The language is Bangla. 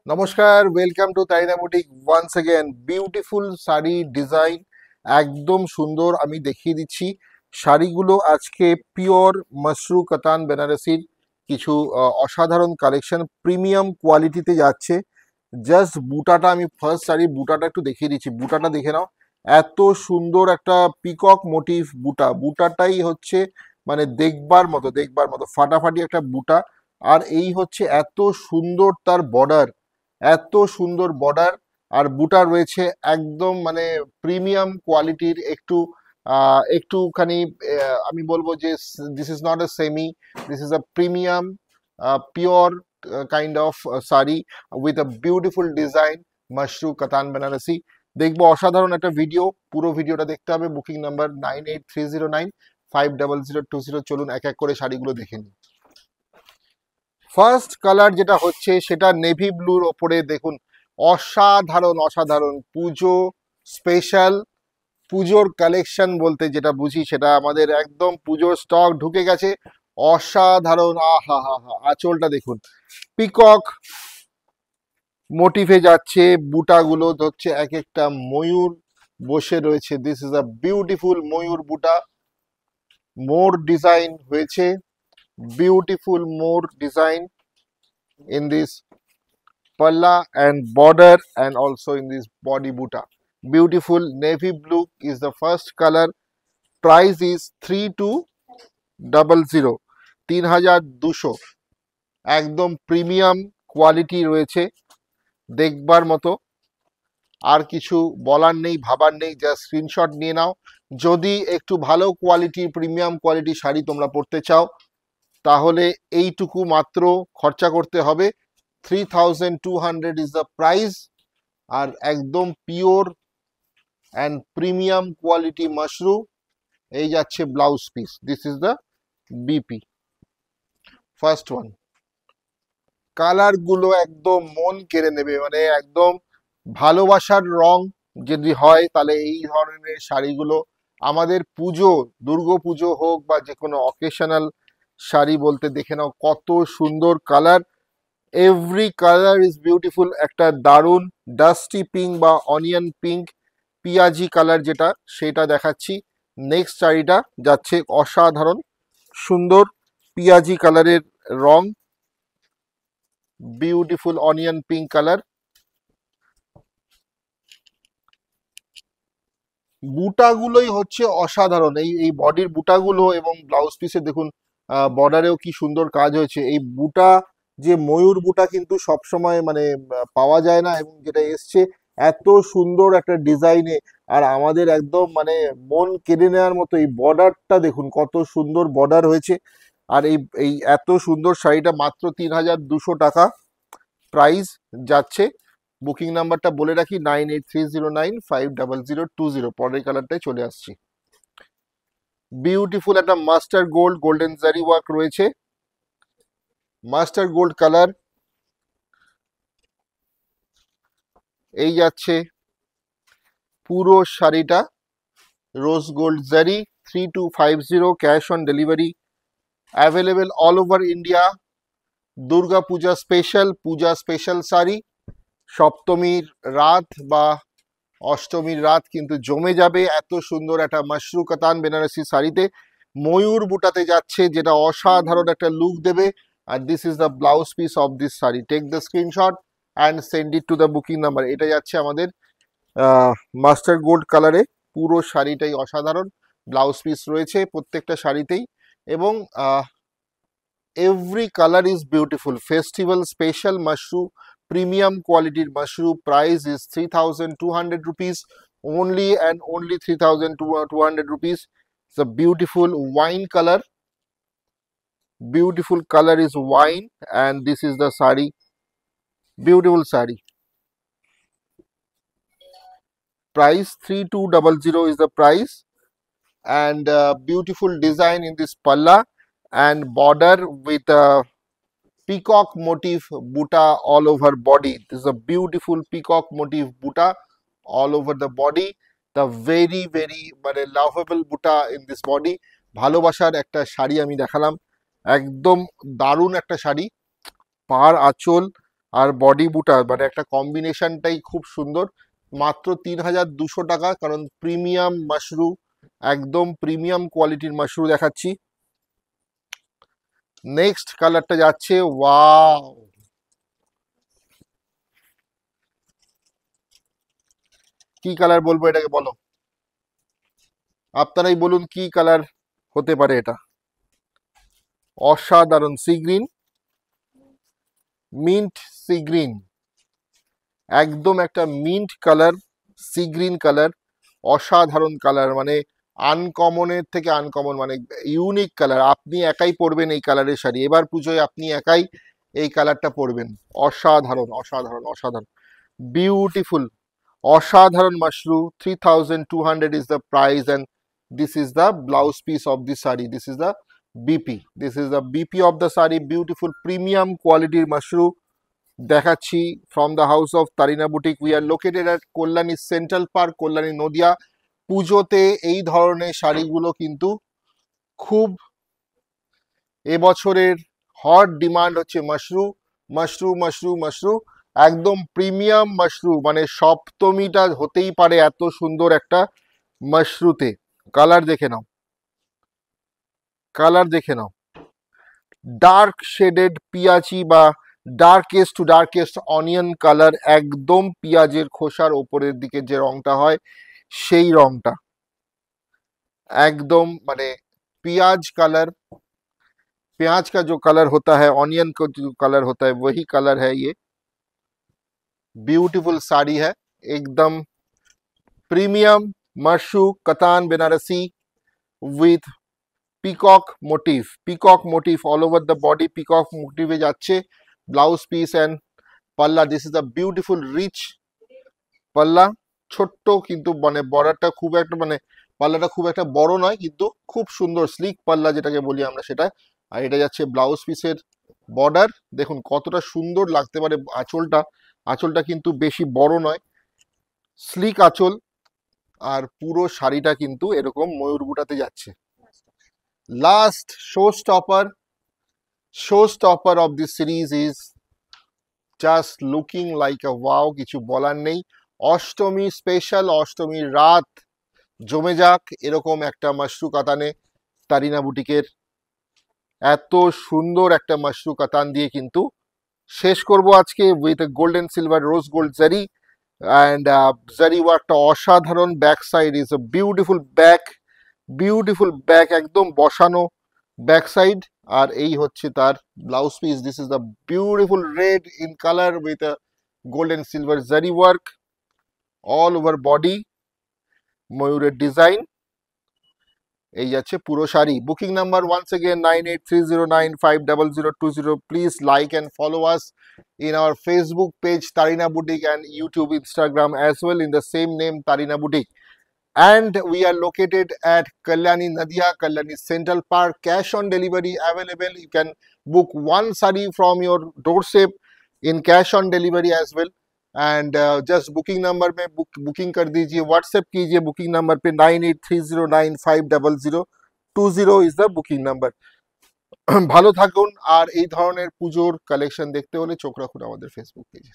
নমস্কার, welcome to Taina boutique once again. Beautiful sari design একদম সুন্দর। আমি দেখিয়ে দিচ্ছি শাড়িগুলো আজকে পিওর মসরু কাতান বেনারসির কিছু অসাধারণ কালেকশন প্রিমিয়াম কোয়ালিটিতে যাচ্ছে। জাস্ট বুটাটা আমি ফার্স্ট শাড়ি বুটাটা একটু দেখিয়ে দিচ্ছি, বুটাটা দেখে নাও। এত সুন্দর একটা পিকক মোটিভ বুটা, বুটাটাই হচ্ছে মানে দেখবার মতো ফাটাফাটি একটা বুটা। আর এই হচ্ছে এত সুন্দর তার বর্ডার, এত সুন্দর বর্ডার। আর বুটা রয়েছে একদম মানে প্রিমিয়াম কোয়ালিটির, একটুখানি আমি বলবো যে this is not a semi, this is a premium pure kind of sari with a beautiful design Mashru কাতান বেনারসি। দেখবো অসাধারণ একটা ভিডিও, পুরো ভিডিওটা দেখতে হবে। Booking number 9830950020। চলুন এক এক করে শাড়িগুলো দেখে নিই। ফার্স্ট কালার যেটা হচ্ছে সেটা নেভি ব্লুর ওপরে দেখুন, অসাধারণ অসাধারণ পুজো স্পেশাল। পুজোর কালেকশন বলতে যেটা বুঝি সেটা আমাদের একদম পুজোর স্টক ঢুকে গেছে। অসাধারণ, আহা হা হা, আঁচলটা দেখুন পিকক মোটিভে যাচ্ছে, বুটাগুলো হচ্ছে এক একটা ময়ূর বসে রয়েছে। দিস ইজ আ বিউটিফুল ময়ূর বুটা, মোর ডিজাইন হয়েছে, beautiful more design in this palla and border and also in this body buta. Beautiful navy blue is the first color. Price is 3200, 3200। একদম প্রিমিয়াম কোয়ালিটি রয়েছে, দেখবার মতো। আর কিছু বলার নেই, ভাবার নেই, জাস্ট স্ক্রিনশট নিয়ে নাও। যদি একটু ভালো কোয়ালিটি প্রিমিয়াম কোয়ালিটি শাড়ি তোমরা পড়তে চাও তাহলে এইটুকু মাত্র খরচা করতে হবে। 3200 ইজ দ্য প্রাইস। আর একদম pure and premium quality mashru. এই যাচ্ছে blouse piece, this is the BP first one. Colour গুলো একদম মন কেড়ে নেবে, মানে একদম ভালোবাসার রং যদি হয় তাহলে এই ধরনের শাড়িগুলো আমাদের পুজো, দুর্গা পুজো হোক বা যে কোনো অকেশনাল শাড়ি বলতে দেখে নাও কত সুন্দর colour. Every colour is beautiful. একটা দারুণ ডাস্টি পিঙ্ক বা অনিয়ন পিঙ্ক, পিয়াজি কালার যেটা সেটা দেখাচ্ছি। নেক্সট শাড়িটা যাচ্ছে অসাধারণ সুন্দর পিয়াজি কালারের রং, বিউটিফুল অনিয়ন পিঙ্ক কালার। বুটাগুলোই হচ্ছে অসাধারণ, এই এই বডির বুটাগুলো এবং ব্লাউজ পিসে দেখুন বর্ডারেও কি সুন্দর কাজ হয়েছে। এই বুটা যে ময়ূর বুটা কিন্তু সবসময় মানে পাওয়া যায় না, এবং যেটা এসছে এত সুন্দর একটা ডিজাইনে। আর আমাদের একদম মানে মন কেড়ে নেওয়ার মতো এই বর্ডারটা দেখুন, কত সুন্দর বর্ডার হয়েছে। আর এই এই এত সুন্দর শাড়িটা মাত্র 3200 টাকা প্রাইস যাচ্ছে। বুকিং নাম্বারটা বলে রাখি 9830950020। পরের কালারটাই চলে আসছি। বিউটিফুল একটা মাস্টার গোল্ড, গোল্ডেন জারি ওয়ার্ক রয়েছে, মাস্টার গোল্ড কালার। এই যাচ্ছে পুরো শাড়িটা রোজ গোল্ড জারি। 3250, cash on delivery available all over India. Durga Puja special sari. সপ্তমীর রাত বা অষ্টমীর রাত কিন্তু জমে যাবে এত সুন্দর একটা মাশরু কাতান বেনারসি শাড়িতে। ময়ূর বুটাতে যাচ্ছে যেটা অসাধারণ একটা লুক দেবে। আর this is the blouse piece of this sari. Take the screenshot and send it to the booking number. এটা যাচ্ছে আমাদের মাস্টার গোল্ড কালারে। পুরো শাড়িটাই অসাধারণ, ব্লাউজ পিস রয়েছে প্রত্যেকটা শাড়িতেই, এবং every color is beautiful. Festival special mushroom, premium quality mushroom. Price is 3200 rupees only, and only 3200 rupees. It's a beautiful wine color, beautiful color is wine, and this is the sari, beautiful sari. Price 3200 is the price. And beautiful design in this palla and border with peacock motif buta all over body. This is a beautiful peacock motif buta all over the body. The very very মানে লাভেবল বুটা ইন দিস বডি। ভালোবাসার একটা শাড়ি আমি দেখালাম, একদম দারুণ একটা শাড়ি। পাড় আঁচল আর বডি বুটা মানে একটা কম্বিনেশনটাই খুব সুন্দর। মাত্র 3200 টাকা, কারণ প্রিমিয়াম মাশরু, একদম প্রিমিয়াম কোয়ালিটির মাশরু দেখাচ্ছি। নেক্সট কালারটা যাচ্ছে, ওয়াও, কি কালার বলবো এটাকে, বলো আপনারাই বলুন কি কালার হতে পারে এটা। অসাধারণ sea green, mint sea green, একদম একটা mint colour, sea green colour, অসাধারণ কালার, মানে আনকমনের থেকে আনকমন, মানে ইউনিক কালার। আপনি একাই পরবেন এই কালারের শাড়ি, এবার পুজোয় আপনি একাই এই কালারটা পরবেন। অসাধারণ অসাধারণ অসাধারণ, বিউটিফুল, অসাধারণ Mashru. 3200 is the price, and this is the blouse piece of the saree. This is the BP. This is the BP of the saree. Beautiful premium quality mashru দেখাচ্ছি from the house of Tarina boutique. We are located at Kalyani Central Park, Kalyani Nadia. পুজোতে এই ধরনের শাড়িগুলো কিন্তু খুব এবছরের হট ডিমান্ড হচ্ছে মাশরু, মাশরু মাশরু মাশরু, একদম প্রিমিয়াম মাশরু, মানে সপ্তমীটা হতেই পারে এত সুন্দর একটা মাশরুতে। কালার দেখে নাও, কালার দেখে নাও, ডার্ক শেডেড পিয়াচি বা darkest to darkest onion colour, একদম পেঁয়াজের খোসার ওপরের দিকে যে রংটা হয় সেই রংটা, एकदम মানে प्याज कलर, प्याज का जो कलर होता है, ऑनियन का जो कलर होता है, वही कलर है ये। ब्यूटीफुल साड़ी है, एकदम premium mashru katan Banarasi with peacock motif, peacock motif all over the body, peacock মোটিভে যাচ্ছে। Blouse piece and palla, this is the beautiful rich palla, ছোট্ট কিন্তু মানে বর্ডারটা খুব একটা মানে পাল্লাটা খুব একটা বড় নয়, কিন্তু খুব সুন্দর স্লিক পাল্লা যেটাকে বলি আমরা সেটা। আর এটা যাচ্ছে ব্লাউজ পিসের বর্ডার, দেখুন কতটা সুন্দর লাগতে পারে আঁচলটা, আঁচলটা কিন্তু বেশি বড় নয়, স্লিক আঁচল। আর পুরো শাড়িটা কিন্তু এরকম ময়ূর বুটাতে যাচ্ছে। Last show stopper of this series is just looking like a wow, কিছু বলার নেই। অষ্টমী স্পেশাল, অষ্টমীর রাত জমে যাক এরকম একটা মাশরু কাতানে তারিনা বুটিকের এত সুন্দর একটা মাশরু কাতান দিয়ে কিন্তু শেষ করব আজকে with golden silver rose gold জারি অ্যান্ড জারি ওয়ার্কটা অসাধারণ। Back side is a beautiful back, একদম বসানো ব্যাক সাইড। আর এই হচ্ছে তার blouse piece, this is the beautiful red in colour with a golden silver জারি ওয়ার্ক অল ওভার বডি, ময়ূরের ডিজাইন। এই যাচ্ছে পুরো sari. Booking number once again 9830950020। Please like and follow us in our Facebook page Tarina Boutique and YouTube, Instagram as well in the same name Tarina Boutique. And we are located at Kalyani Nadia, Kalyani Central Park. Cash on delivery available. You can book one sari from your doorstep in cash on delivery as well. And just booking number में booking कर दीजिए, WhatsApp कीजिए booking number पे 9830950020 is the booking number. ভালো থাকুন, আর এই ধরনের পুজোর কালেকশন দেখতে হলে চোখ রাখুন আমাদের ফেসবুক পেজে।